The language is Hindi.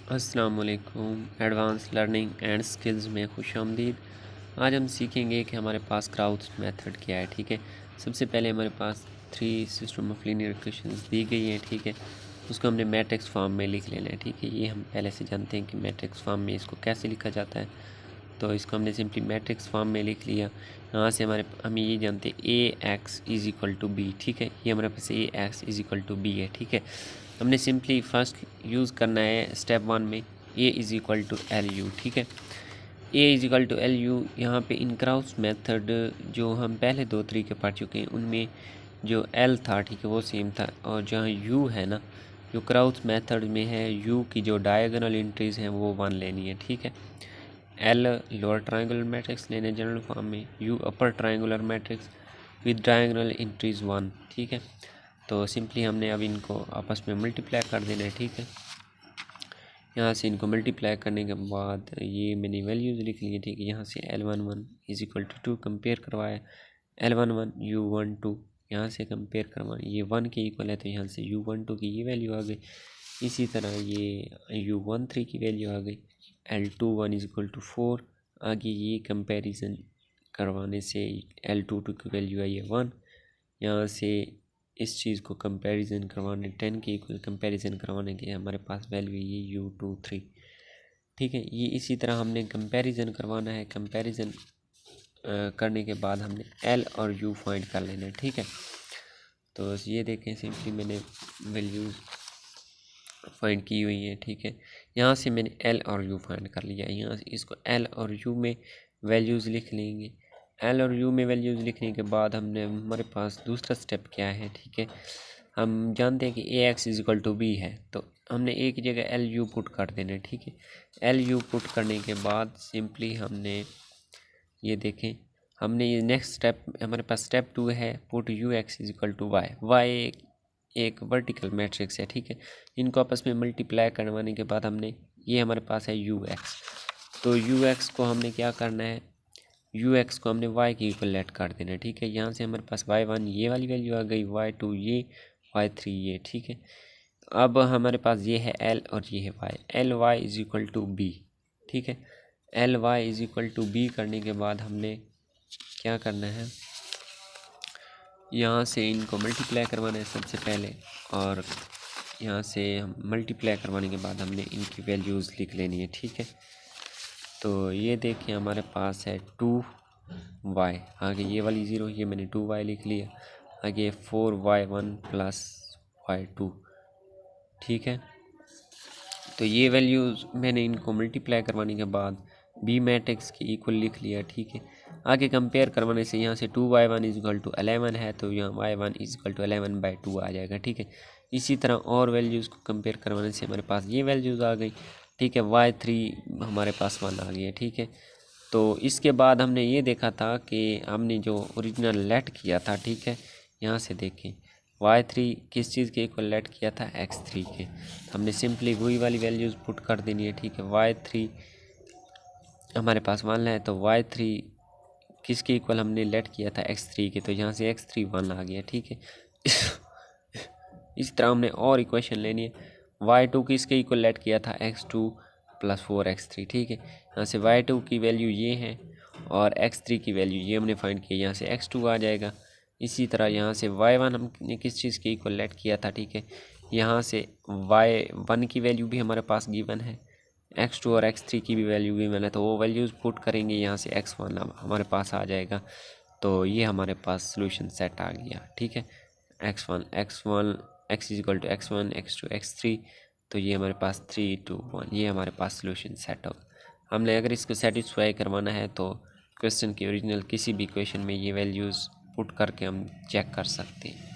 अस्सलाम वालेकुम। एडवांस लर्निंग एंड स्किल्स में खुशामदीद। आज हम सीखेंगे कि हमारे पास क्राउच मेथड क्या है। ठीक है, सबसे पहले हमारे पास 3 सिस्टम ऑफ लीनियर इक्वेशंस दी गई हैं। ठीक है, उसको हमने मैट्रिक्स फॉर्म में लिख लेना है। ठीक है, ये हम पहले से जानते हैं कि मैट्रिक्स फॉर्म में इसको कैसे लिखा जाता है, तो इसको हमने सिंपली मैट्रिक्स फॉर्म में लिख लिया। यहाँ से हम ये जानते हैं A X is equal to B. ठीक है, ये हमारे पास A X is equal to B है। ठीक है, हमने सिंपली फर्स्ट यूज़ करना है स्टेप 1 में A is equal to L U. ठीक है, A is equal to L U. यहाँ पे इन क्राउच मेथड जो हम पहले 2 तरीके पढ़ चुके हैं उनमें जो एल था, ठीक है, वो सेम था। और जहाँ यू है ना, जो क्राउच मेथड में है, यू की जो डायगोनल एंट्रीज़ हैं वो 1 लेनी है। ठीक है, एल लोअर ट्रायंगुलर मैट्रिक्स लेने जनरल फॉर्म में, you upper triangular matrix with diagonal entries 1। ठीक है, तो सिंपली हमने अब इनको आपस में मल्टीप्लाई कर देना है। ठीक है, यहाँ से इनको मल्टीप्लाई करने के बाद ये मैंने वैल्यूज़ लिख ली है। ठीक है, यहाँ से L11 is equal to 2 compare करवाया, L11 U12 यहाँ से कंपेयर करवाया, ये 1 के इक्वल है तो यहाँ से U12 की ये वैल्यू आ गई। इसी तरह ये U13 की वैल्यू आ गई, L21 इज इक्वल टू 4। आगे ये कंपैरिजन करवाने से L22 की वैल्यू आई है 1। यहाँ से इस चीज़ को कंपैरिजन करवाने 10 के इक्वल कंपैरिजन करवाने के हमारे पास वैल्यू ये U23। ठीक है, ये इसी तरह हमने कंपैरिजन करवाना है। कंपैरिजन करने के बाद हमने L और U फाइंड कर लेना है। ठीक है, तो ये देखें सिंपली मैंने वैल्यूज़ फाइंड की हुई है। ठीक है, यहाँ से मैंने L और U फाइंड कर लिया। यहाँ से इसको L और U में वैल्यूज़ लिख लेंगे। L और U में वैल्यूज़ लिखने के बाद हमारे पास दूसरा स्टेप क्या है। ठीक है, हम जानते हैं कि A X is equal to B है, तो हमने एक की जगह एल यू पुट कर देना है। ठीक है, एल यू पुट करने के बाद सिंपली हमने ये देखें, हमने ये नेक्स्ट स्टेप हमारे पास स्टेप 2 है, put U X is equal to Y. Y एक वर्टिकल मैट्रिक्स है। ठीक है, इनको आपस में मल्टीप्लाई करवाने के बाद हमने ये हमारे पास है यू एक्स, तो यू एक्स को हमने क्या करना है, यू एक्स को हमने वाई की इक्वलेट कर देना है। ठीक है, यहाँ से हमारे पास y1 ये वाली वैल्यू आ गई, y2 ये, y3 ये। ठीक है, अब हमारे पास ये है l और ये है y, L Y is equal to B. ठीक है, L Y is equal to B करने के बाद हमने क्या करना है, यहाँ से इनको मल्टीप्लाई करवाना है सबसे पहले, और यहाँ से हम मल्टीप्लाई करवाने के बाद हमने इनकी वैल्यूज़ लिख लेनी है। ठीक है, तो ये देखिए हमारे पास है 2y, आगे ये वाली 0, ये मैंने 2y लिख लिया, आगे 4y1 प्लस y2। ठीक है, तो ये वैल्यूज़ मैंने इनको मल्टीप्लाई करवाने के बाद बी मैट्रिक्स की इक्वल लिख लिया। ठीक है, आगे कंपेयर करवाने से यहाँ से 2y1 इज इक्वल टू 11 है, तो यहाँ y1 इज इक्वल टू 11/2 आ जाएगा। ठीक है, इसी तरह और वैल्यूज़ को कंपेयर करवाने से हमारे पास ये वैल्यूज़ आ गई। ठीक है, y3 हमारे पास 1 आ गया। ठीक है, तो इसके बाद हमने ये देखा था कि हमने जो ओरिजिनल लेट किया था, ठीक है, यहाँ से देखें y3 किस चीज़ के इक्वल लेट किया था, x3 के, हमने सिंपली वही वाली वैल्यूज़ पुट कर देनी है। ठीक है, y3 हमारे पास 1 है, तो y3 किसके इक्वल हमने लेट किया था, x3 के, तो यहाँ से x3 1 आ गया। ठीक है, इस तरह हमने और इक्वेशन लेनी है, y2 किसके इक्वल लेट किया था, x2 प्लस 4x3। ठीक है, यहाँ से y2 की वैल्यू ये है और x3 की वैल्यू ये हमने फाइंड किया, यहाँ से x2 आ जाएगा। इसी तरह यहाँ से y1 हमने किस चीज़ के इक्वल लेट किया था। ठीक है, यहाँ से y1 की वैल्यू भी हमारे पास गिवन है, x2 और x3 की भी वैल्यू गिवन है, तो वो वैल्यूज़ पुट करेंगे, यहाँ से x1 हमारे पास आ जाएगा। तो ये हमारे पास सोल्यूशन सेट आ गया। ठीक है, x1 x is equal to x1 x2 x3, तो ये हमारे पास 3 2 1, ये हमारे पास सोल्यूशन सेट होगा। हमने अगर इसको सेटिस्फाई करवाना है तो क्वेश्चन के ओरिजिनल किसी भी क्वेश्चन में ये वैल्यूज़ पुट करके हम चेक कर सकते हैं।